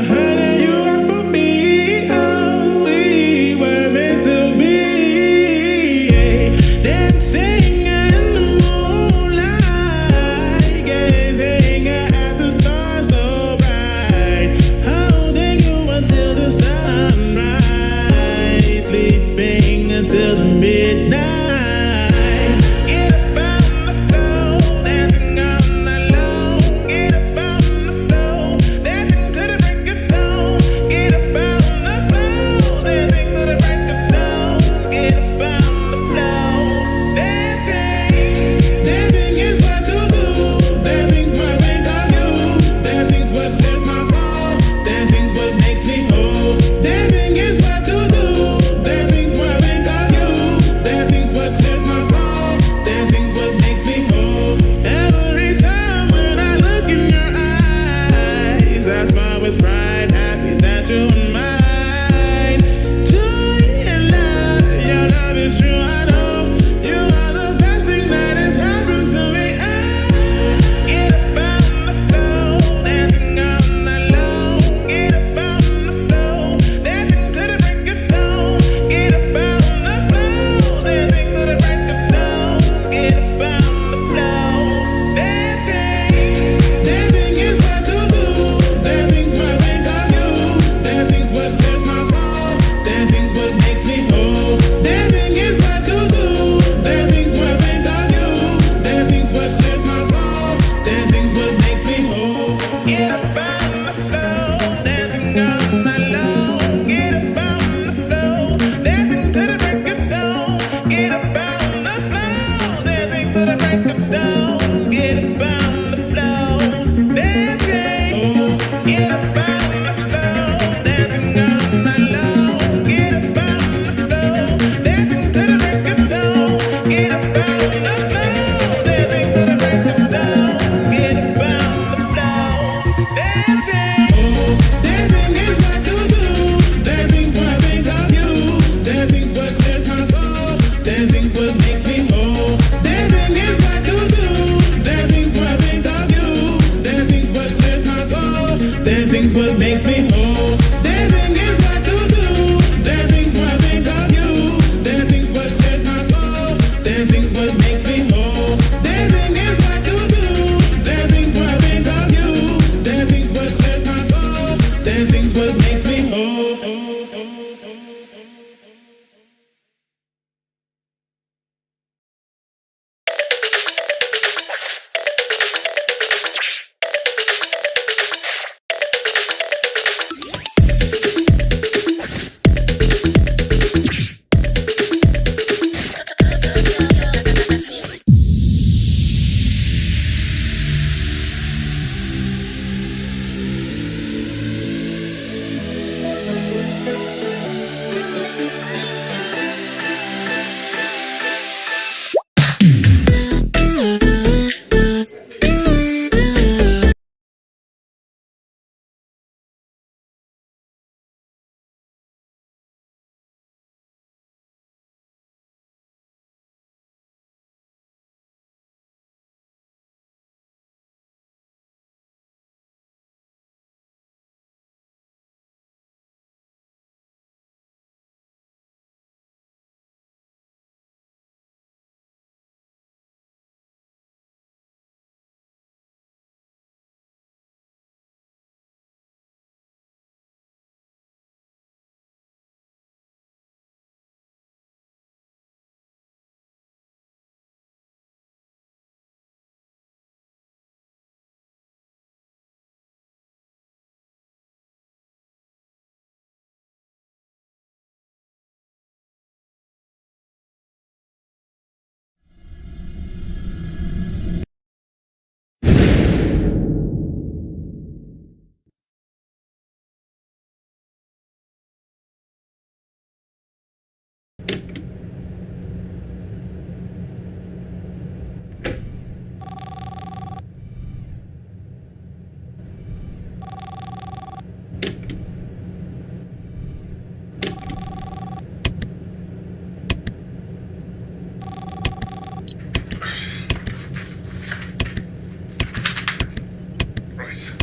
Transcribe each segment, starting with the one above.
honey, you are for me. Oh, we were meant to be.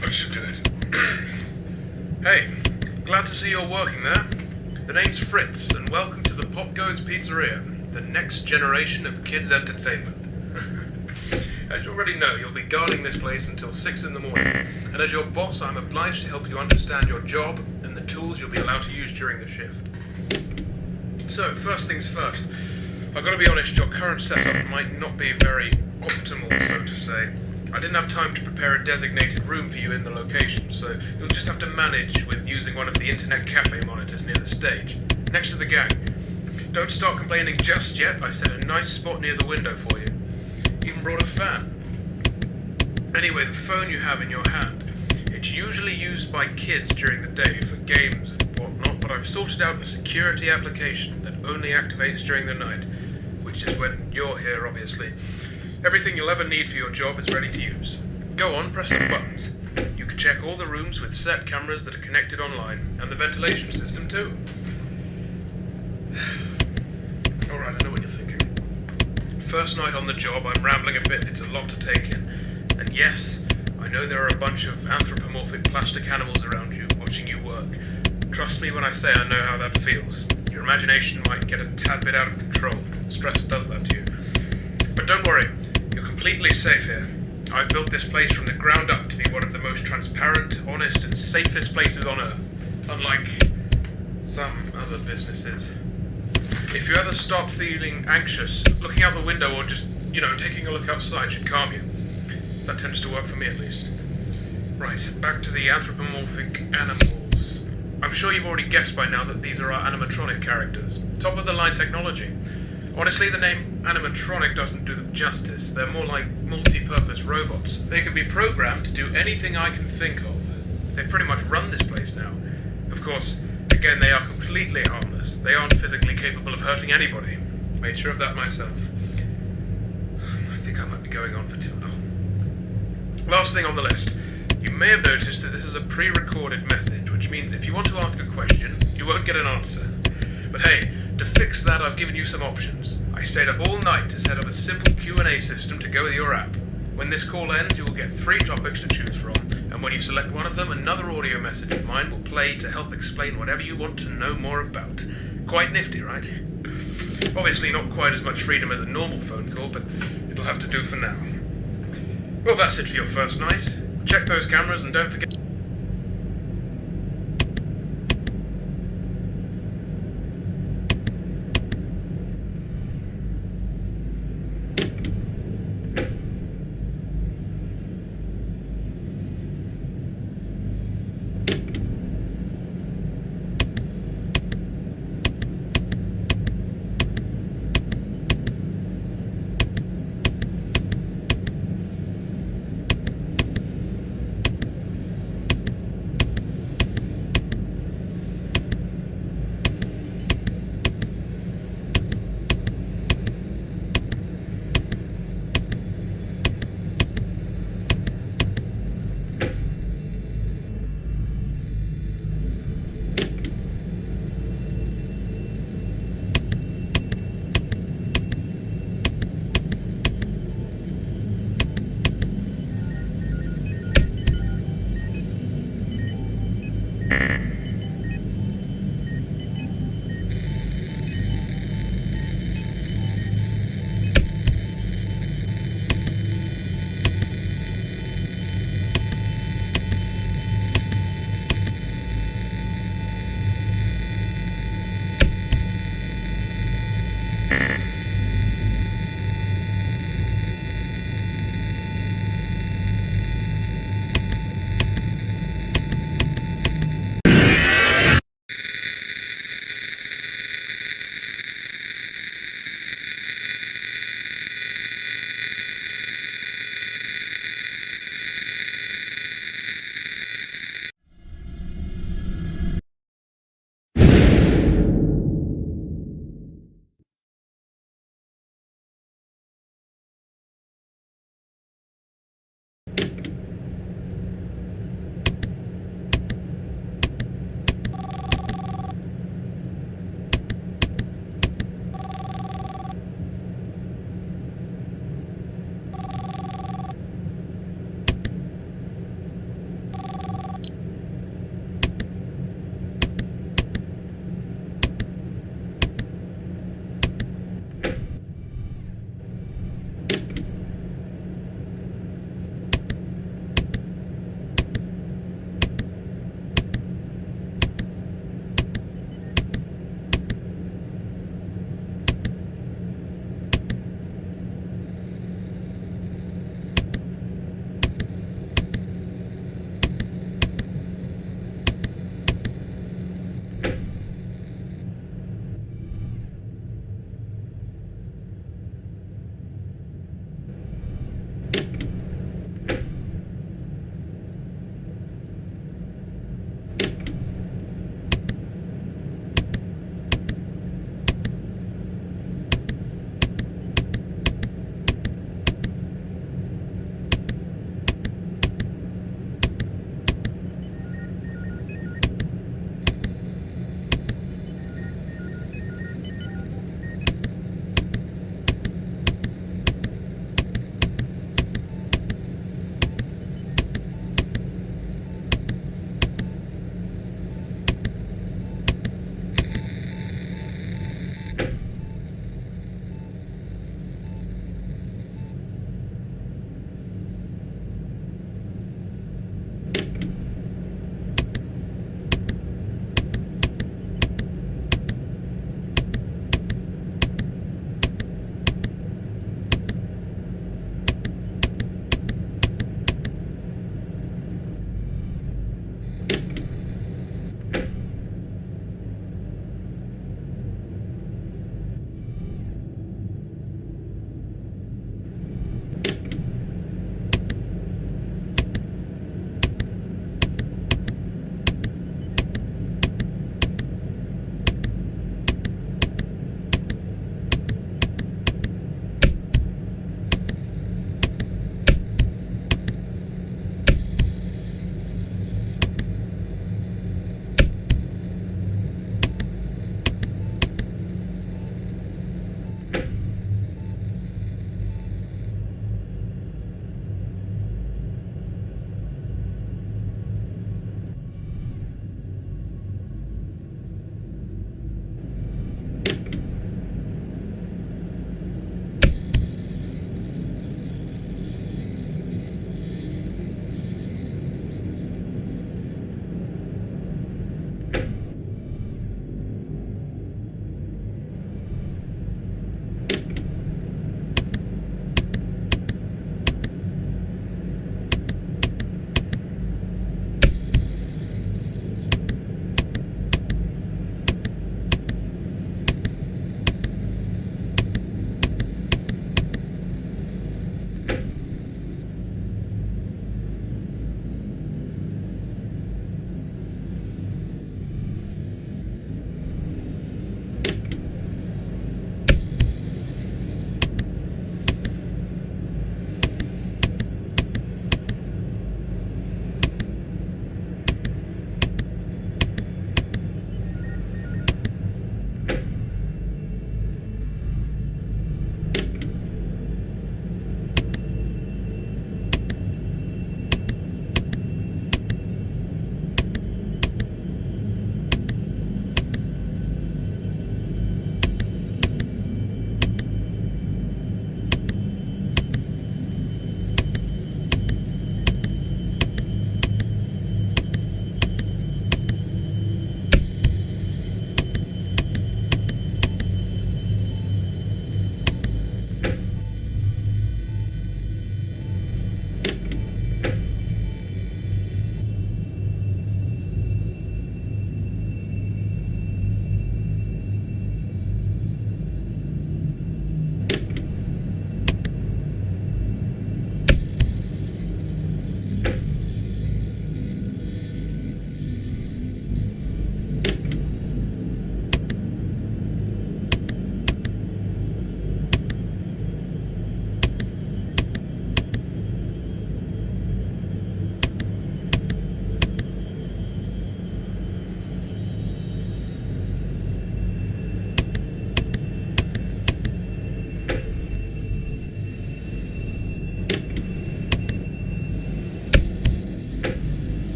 That should do it. Hey, glad to see you're working there. The name's Fritz, and welcome to the Pop Goes Pizzeria, the next generation of kids' entertainment. As you already know, you'll be guarding this place until 6 in the morning, and as your boss, I'm obliged to help you understand your job and the tools you'll be allowed to use during the shift. So, first things first, I've got to be honest, your current setup might not be very optimal, so to say. I didn't have time to prepare a designated room for you in the location, so you'll just have to manage with using one of the internet cafe monitors near the stage, next to the gang. Don't start complaining just yet, I set a nice spot near the window for you. Even brought a fan. Anyway, the phone you have in your hand, it's usually used by kids during the day for games and whatnot, but I've sorted out a security application that only activates during the night, which is when you're here, obviously. Everything you'll ever need for your job is ready to use. Go on, press some buttons. You can check all the rooms with set cameras that are connected online, and the ventilation system too. Alright, I know what you're thinking. First night on the job, I'm rambling a bit, it's a lot to take in. And yes, I know there are a bunch of anthropomorphic plastic animals around you, watching you work. Trust me when I say I know how that feels. Your imagination might get a tad bit out of control. Stress does that to you. But don't worry, you're completely safe here. I've built this place from the ground up to be one of the most transparent, honest, and safest places on Earth. Unlike some other businesses. If you ever start feeling anxious, looking out the window or just, taking a look outside should calm you. That tends to work for me at least. Right, back to the anthropomorphic animals. I'm sure you've already guessed by now that these are our animatronic characters. Top of the line technology. Honestly, the name animatronic doesn't do them justice. They're more like multi-purpose robots. They can be programmed to do anything I can think of. They pretty much run this place now. Of course, again, they are completely harmless. They aren't physically capable of hurting anybody. Made sure of that myself. I think I might be going on for too long. Last thing on the list. You may have noticed that this is a pre-recorded message, which means if you want to ask a question, you won't get an answer. But hey, to fix that, I've given you some options. I stayed up all night to set up a simple Q&A system to go with your app. When this call ends, you will get 3 topics to choose from, and when you select one of them, another audio message of mine will play to help explain whatever you want to know more about. Quite nifty, right? Obviously not quite as much freedom as a normal phone call, but it'll have to do for now. Well, that's it for your first night. Check those cameras and don't forget...